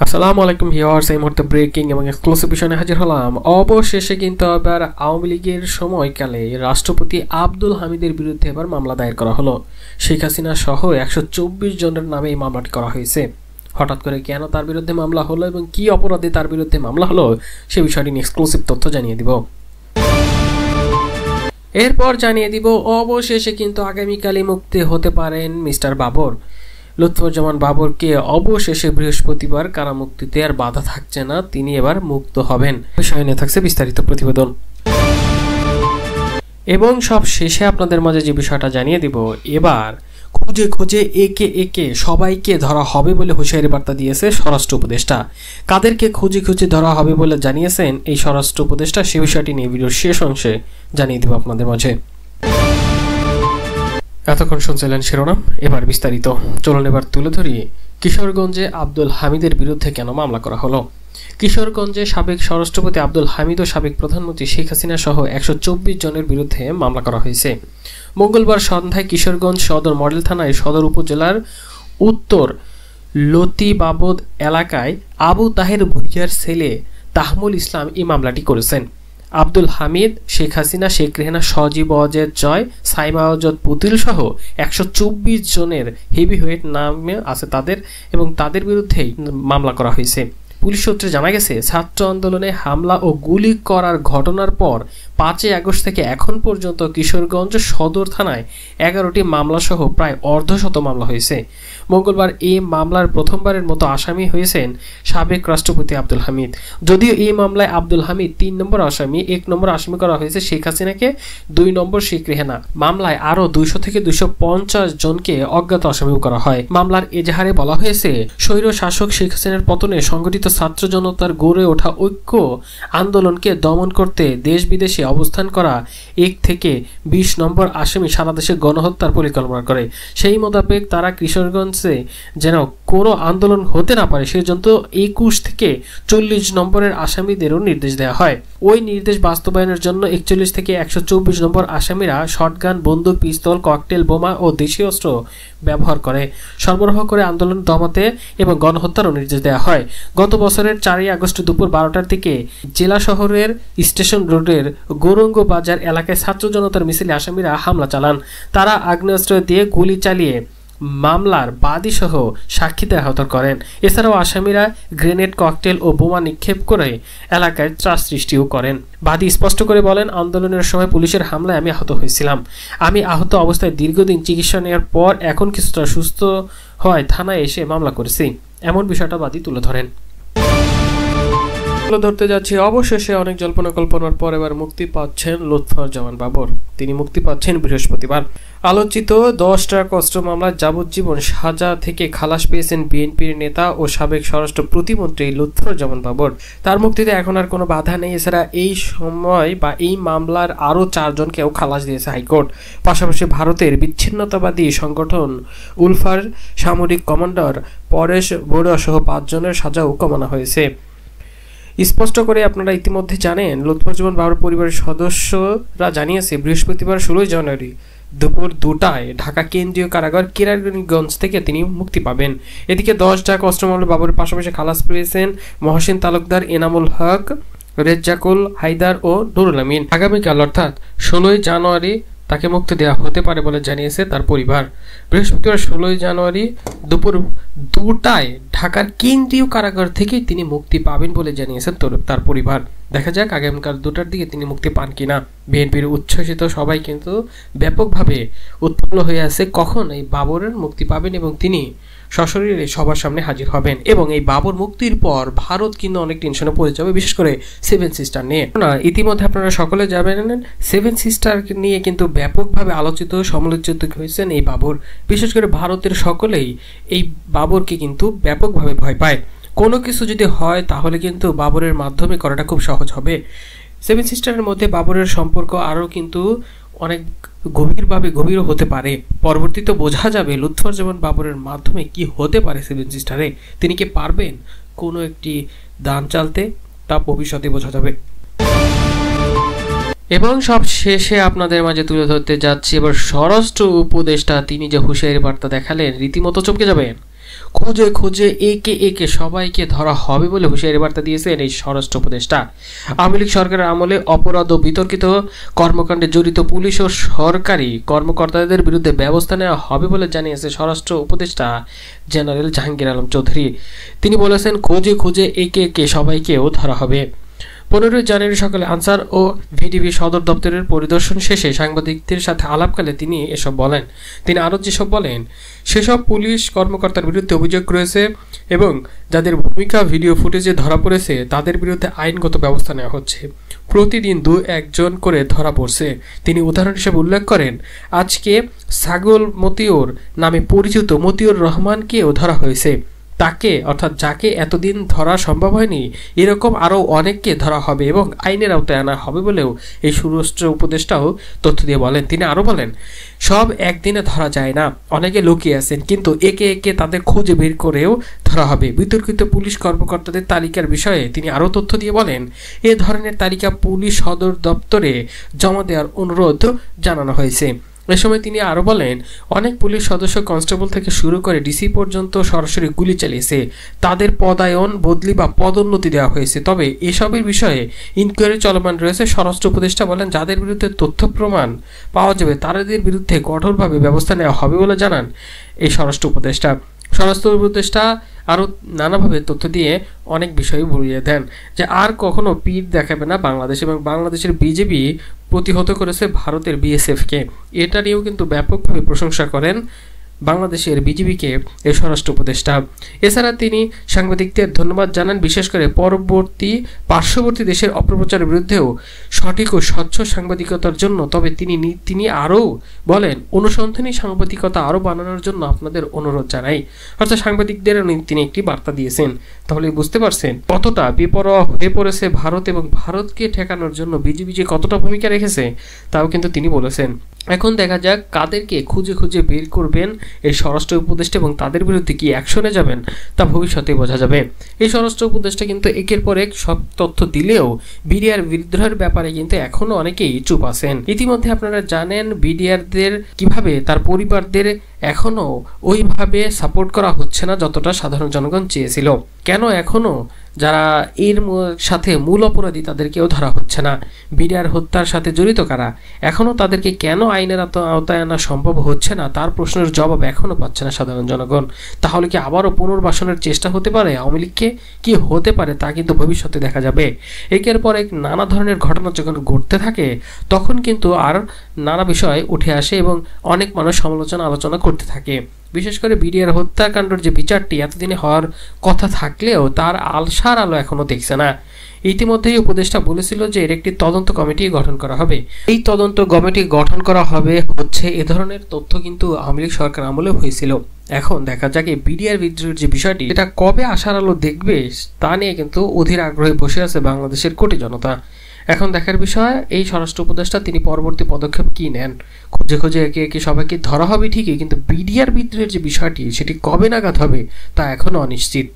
আসসালামু আলাইকুম ভিউয়ার্স, এই মুহূর্তে ব্রেকিং এবং এক্সক্লুসিভ বিষয় নিয়ে হাজির হলাম। অবশেষে কিন্তু এবার আওয়ামী লীগের সময়কালে রাষ্ট্রপতি আব্দুল হামিদের বিরুদ্ধে এবার মামলা দায়ের করা হলো। শেখ হাসিনা সহ 124 জনের নামে এই মামলাটি করা হয়েছে। হঠাৎ করে কেন তার বিরুদ্ধে মামলা হলো এবং কি অপরাধে তার বিরুদ্ধে মামলা হলো সে বিষয়টি নিয়ে এক্সক্লুসিভ তথ্য জানিয়ে দিব। এরপর জানিয়ে দিব অবশেষে কিন্তু আগামীকালই মুক্তি হতে পারেন মিস্টার বাবর। লুৎফুজ্জামান বাবরকে অবশেষে বৃহস্পতিবার কারামুক্তিতে আর বাধা থাকছে না, তিনি এবার মুক্ত হবেন। বিষয় নিয়ে থাকছে বিস্তারিত প্রতিবেদন এবং সব শেষে আপনাদের মাঝে যে বিষয়টা জানিয়ে দিব, এবার খুঁজে খুঁজে একে একে সবাইকে ধরা হবে বলে হুঁশিয়ারি বার্তা দিয়েছে স্বরাষ্ট্র উপদেষ্টা। কাদেরকে খুঁজে খুঁজে ধরা হবে বলে জানিয়েছেন এই স্বরাষ্ট্র উপদেষ্টা, সে বিষয়টি নিয়ে ভিডিওর শেষ অংশে জানিয়ে দিব আপনাদের মাঝে। এতক্ষণ শুনছিলেন শিরোনাম, এবার বিস্তারিত। চলুন এবার তুলে ধরি কিশোরগঞ্জে আব্দুল হামিদের বিরুদ্ধে কেন মামলা করা হলো। কিশোরগঞ্জে সাবেক স্বরাষ্ট্রপতি আব্দুল হামিদ ও সাবেক প্রধানমন্ত্রী শেখ হাসিনা সহ 124 জনের বিরুদ্ধে মামলা করা হয়েছে। মঙ্গলবার সন্ধ্যায় কিশোরগঞ্জ সদর মডেল থানায় সদর উপজেলার উত্তর লতিবাবদ এলাকায় আবু তাহের ভুইয়ার ছেলে তাহমুল ইসলাম এই মামলাটি করেছেন। আব্দুল হামিদ, শেখ হাসিনা, শেখ রেহানা, সজীব অজেদ জয়, সাইমা অজদ পুতুল সহ 124 জনের হেভিওয়েট নামে আছে তাদের, এবং তাদের বিরুদ্ধেই মামলা করা হয়েছে। পুলিশ সূত্রে জানা গেছে, ছাত্র আন্দোলনে হামলা ও গুলি করার ঘটনার পর 5 আগস্ট থেকে এখন পর্যন্ত কিশোরগঞ্জ সদর থানায় 11টি মামলা সহ প্রায় অর্ধশত মামলা হয়েছে। মঙ্গলবার এই মামলার প্রথমবারের মতো আসামি হয়েছেন সাবেক রাষ্ট্রপতি আব্দুল হামিদ। যদিও এই মামলায় আব্দুল হামিদ 3 নম্বর আসামি, 1 নম্বর আসামি করা হয়েছে শেখ হাসিনাকে, 2 নম্বর শেখ রেহানা। মামলায় আরও 200 থেকে 250 জনকে অজ্ঞাত আসামিও করা হয়। মামলার এজাহারে বলা হয়েছে, স্বৈর শাসক শেখ হাসিনার পতনে সংগঠিত ছাত্র জনতার গড়ে ওঠা ঐক্য আন্দোলনকে দমন করতে দেশ বিদেশে অবস্থান করা 1 থেকে 20 নম্বর আসামি সারা দেশে গণহত্যার পরিকল্পনা করে। সেই মোতাবেক তারা কিশোরগঞ্জে যেন কোনো আন্দোলন হতে না পারে সেজন্য 21 থেকে 40 নম্বরের আসামিদেরও নির্দেশ দেওয়া হয়। ওই নির্দেশ বাস্তবায়নের জন্য 41 থেকে 124 নম্বর আসামিরা শটগান, বন্দুক, পিস্তল, ককটেল, বোমা ও দেশীয় অস্ত্র ব্যবহার করে সরবরাহ করে আন্দোলন দমাতে এবং গণহত্যারও নির্দেশ দেওয়া হয়। গত বছরের 4 আগস্ট দুপুর 12টার দিকে জেলা শহরের স্টেশন রোডের গৌরঙ্গ বাজার এলাকায় ছাত্র জনতার মিছিলে আসামিরা হামলা চালান। তারা আগ্নেয়াস্ত্র দিয়ে গুলি চালিয়ে মামলার বাদী সহ সাক্ষীদের আহত করেন। এছাড়াও আসামিরা গ্রেনেড, ককটেল ও বোমা নিক্ষেপ করে এলাকায় ত্রাস সৃষ্টিও করেন। বাদী স্পষ্ট করে বলেন, আন্দোলনের সময় পুলিশের হামলায় আমি আহত হয়েছিলাম। আমি আহত অবস্থায় দীর্ঘদিন চিকিৎসা নেওয়ার পর এখন কিছুটা সুস্থ হয় থানায় এসে মামলা করেছি, এমন বিষয়টা বাদী তুলে ধরেন। ধরতে যাচ্ছি, অবশেষে অনেক জল্পনা কল্পনার পর এবার মুক্তি পাচ্ছেন লুৎফুজ্জামান বাবর। তিনি মুক্তি পাচ্ছেন বৃহস্পতিবার। আলোচিত 10 টাকা অস্ত্র মামলার যাবজ্জীবন সাজা থেকে খালাস পেয়েছেন বিএনপির নেতা ও সাবেক স্বরাষ্ট্র প্রতিমন্ত্রী লুৎফুজ্জামান বাবর। তার মুক্তিতে এখন আর কোনো বাধা নেই। এছাড়া এই সময় বা এই মামলার আরও 4 জনকেও খালাস দিয়েছে হাইকোর্ট। পাশাপাশি ভারতের বিচ্ছিন্নতাবাদী সংগঠন উলফার সামরিক কমান্ডার পরেশ বড়ুয়া সহ 5 জনের সাজাও কমানো হয়েছে। স্পষ্ট করে আপনারা ইতিমধ্যে জানেন, লুৎফুজ্জামান বাবর পরিবারের সদস্যরা জানিয়েছে বৃহস্পতিবার 16 জানুয়ারি দুপুর 2টায় ঢাকা কেন্দ্রীয় কারাগার কেরানীগঞ্জ থেকে তিনি মুক্তি পাবেন। এদিকে 10 টাকা অস্ত্র মামলায় বাবরের পাশাপাশি খালাস পেয়েছেন মহসিন তালুকদার, এনামুল হক, রেজ্জাকুল হায়দার ও নুরুল আমিন। আগামীকাল অর্থাৎ 16 জানুয়ারি তাকে মুক্তি দেওয়া হতে পারে বলে জানিয়েছে তার পরিবার। বৃহস্পতিবার 16 জানুয়ারি দুপুর 2টায় ঢাকার কেন্দ্রীয় কারাগার থেকে তিনি মুক্তি পাবেন বলে জানিয়েছেন তার পরিবার। দেখা যাক আগামীকাল 2টার দিকে তিনি মুক্তি পান কিনা। বিএনপির উচ্ছ্বসিত সবাই কিন্তু ব্যাপকভাবে উৎফুল্ল হয়ে আছে কখন এই বাবরের মুক্তি পাবেন এবং তিনি সশরীরে সবার সামনে হাজির হবেন। এবং এই বাবর মুক্তির পর ভারত কিন্তু অনেক টেনশনে পড়ে যাবে, বিশেষ করে 7 সিস্টার নিয়ে। ইতিমধ্যে আপনারা সকলে জানেন 7 সিস্টার নিয়ে কিন্তু ব্যাপকভাবে আলোচিত সমালোচিত হয়েছেন এই বাবর। বিশেষ করে ভারতের সকলেই এই বাবরকে কিন্তু ব্যাপকভাবে ভয় পায়। কোনো কিছু যদি হয় তাহলে কিন্তু বাবরের মাধ্যমে করাটা খুব সহজ হবে। 7 সিস্টারের মধ্যে বাবরের সম্পর্ক আরও কিন্তু অনেক গভীরও হতে পারে। পরবর্তীতে বোঝা যাবে লুৎফুজ্জামান বাবরের মাধ্যমে কি হতে পারে 7 সিস্টারে। তিনি কি পারবেন কোনো একটি দান চালতে, তা ভবিষ্যতে বোঝা যাবে। এবং সব শেষে আপনাদের মাঝে তুলে ধরতে যাচ্ছি এবার স্বরাষ্ট্র উপদেষ্টা, তিনি যে হুঁশিয়ারি বার্তা দেখালেন রীতিমতো চমকে যাবেন। খুঁজে খুঁজে একে একে সবাইকে ধরা হবে বলে হুঁশিয়ারি বার্তা দিয়েছেন এই স্বরাষ্ট্র উপদেষ্টা। আওয়ামী লীগ সরকারের আমলে অপরাধ ও বিতর্কিত কর্মকাণ্ডে জড়িত পুলিশ ও সরকারি কর্মকর্তাদের বিরুদ্ধে ব্যবস্থা নেওয়া হবে বলে জানিয়েছে স্বরাষ্ট্র উপদেষ্টা জেনারেল জাহাঙ্গীর আলম চৌধুরী। তিনি বলেছেন, খুঁজে খুঁজে একে একে সবাইকেও ধরা হবে। 15 জানুয়ারি সকালে আনসার ও ভিডিপি সদর দপ্তরের পরিদর্শন শেষে সাংবাদিকদের সাথে আলাপকালে তিনি এসব বলেন। তিনি আরও যেসব বলেন, সেসব পুলিশ কর্মকর্তার বিরুদ্ধে অভিযোগ রয়েছে এবং যাদের ভূমিকা ভিডিও ফুটেজে ধরা পড়েছে তাদের বিরুদ্ধে আইনগত ব্যবস্থা নেওয়া হচ্ছে। প্রতিদিন 2-1 জন করে ধরা পড়ছে। তিনি উদাহরণ হিসেবে উল্লেখ করেন, আজকে ছাগল মতিউর নামে পরিচিত মতিউর রহমানকেও ধরা হয়েছে। তাকে অর্থাৎ যাকে এতদিন ধরা সম্ভব হয়নি, এরকম আরও অনেককে ধরা হবে এবং আইনের আওতায় আনা হবে বলেও এই স্বরাষ্ট্র উপদেষ্টাও তথ্য দিয়ে বলেন। তিনি আরও বলেন, সব একদিনে ধরা যায় না, অনেকে লুকিয়ে আছেন, কিন্তু একে একে তাদের খুঁজে বের করেও ধরা হবে। বিতর্কিত পুলিশ কর্মকর্তাদের তালিকার বিষয়ে তিনি আরও তথ্য দিয়ে বলেন, এ ধরনের তালিকা পুলিশ সদর দপ্তরে জমা দেওয়ার অনুরোধ জানানো হয়েছে। এ সময় তিনি আরও বলেন, অনেক পুলিশ সদস্য কনস্টেবল থেকে শুরু করে ডিসি পর্যন্ত সরাসরি গুলি চালিয়েছে। তাদের পদায়ন, বদলি বা পদোন্নতি দেওয়া হয়েছে। তবে এসবের বিষয়ে ইনকোয়ারি চলমান রয়েছে। স্বরাষ্ট্র উপদেষ্টা বলেন, যাদের বিরুদ্ধে তথ্য প্রমাণ পাওয়া যাবে তাদের বিরুদ্ধে কঠোরভাবে ব্যবস্থা নেওয়া হবে বলে জানান এই স্বরাষ্ট্র উপদেষ্টা। স্বরাষ্ট্র উপদেষ্টা আরও নানাভাবে তথ্য দিয়ে অনেক বিষয় বুঝিয়ে দেন যে আর কখনো পিঠ দেখাবে না বাংলাদেশ, এবং বাংলাদেশের বিজেপি প্রতিহত করেছে ভারতের বিএসএফকে। এটা নিয়েও কিন্তু ব্যাপকভাবে প্রশংসা করেন বাংলাদেশের বিজেপিকে এই স্বরাষ্ট্র উপদেষ্টা। এছাড়া তিনি সাংবাদিকদের ধন্যবাদ জানান, বিশেষ করে পার্শ্ববর্তী দেশের অপপ্রচারের বিরুদ্ধেও সঠিক ও স্বচ্ছ সাংবাদিকতার জন্য। তবে তিনি আরও বলেন, অনুসন্ধানী সাংবাদিকতা আরও বানানোর জন্য আপনাদের অনুরোধ জানাই। অর্থাৎ সাংবাদিকদের তিনি একটি বার্তা দিয়েছেন। তাহলে বুঝতে পারছেন কতটা বেপরোয়া হয়ে পড়েছে ভারত, এবং ভারতকে ঠেকানোর জন্য বিজেপি যে কতটা ভূমিকা রেখেছে তাও কিন্তু তিনি বলেছেন। এখন দেখা যাক কাদেরকে খুঁজে খুঁজে বের করবেন এই স্বরাষ্ট্র উপদেষ্টা এবং তাদের বিরুদ্ধে কি অ্যাকশনে যাবেন তা ভবিষ্যতে বোঝা যাবে। এই স্বরাষ্ট্র উপদেষ্টা কিন্তু একের পর এক সব তথ্য দিলেও বিডিআর বিদ্রোহের ব্যাপারে কিন্তু এখনো অনেকেই চুপ আছেন। ইতিমধ্যে আপনারা জানেন বিডিআরদের কিভাবে তার পরিবারদের এখনো ওইভাবে সাপোর্ট করা হচ্ছে না যতটা সাধারণ জনগণ চেয়েছিল। কেন এখনো যারা এর সাথে মূল অপরাধী তাদেরকেও ধরা হচ্ছে না? বিডিআর হত্যার সাথে জড়িত কারা, এখনো তাদেরকে কেন আইনের আওতায় আনা সম্ভব হচ্ছে না তার প্রশ্নের জবাব এখনো পাচ্ছে না সাধারণ জনগণ। তাহলে কি আবারও পুনর্বাসনের চেষ্টা হতে পারে আওয়ামী লীগকে? কি হতে পারে তা কিন্তু ভবিষ্যতে দেখা যাবে। একের পর এক নানা ধরনের ঘটনা যখন ঘটতে থাকে তখন কিন্তু আর নানা বিষয় উঠে আসে এবং অনেক মানুষ আলোচনা করতে থাকে। বিশেষ করে বিডিআর হত্যাকাণ্ডের যে বিচারটি এতদিনে হওয়ার কথা থাকলেও তার আলসার আলো এখনো দেখছে না। ইতিমধ্যেই উপদেষ্টা বলেছিল যে এর একটি তদন্ত কমিটি গঠন করা হবে। এই তদন্ত কমিটি গঠন করা হবে এ ধরনের তথ্য কিন্তু আওয়ামী লীগ সরকার আমলেও হয়েছিল। এখন দেখা যাক এই বিডিআর বিদ্রোহের যে বিষয়টি এটা কবে আশার আলো দেখবে তা নিয়ে কিন্তু অধীর আগ্রহে বসে আছে বাংলাদেশের কোটি জনতা। এখন দেখার বিষয় এই স্বরাষ্ট্র উপদেষ্টা তিনি পরবর্তী পদক্ষেপ কি নেন। খুঁজে খুঁজে একে একে সবাইকে ধরা হবে ঠিকই, কিন্তু বিডিআর বিদ্রোহের যে বিষয়টি সেটি কবে নাগাদ হবে তা এখনো অনিশ্চিত।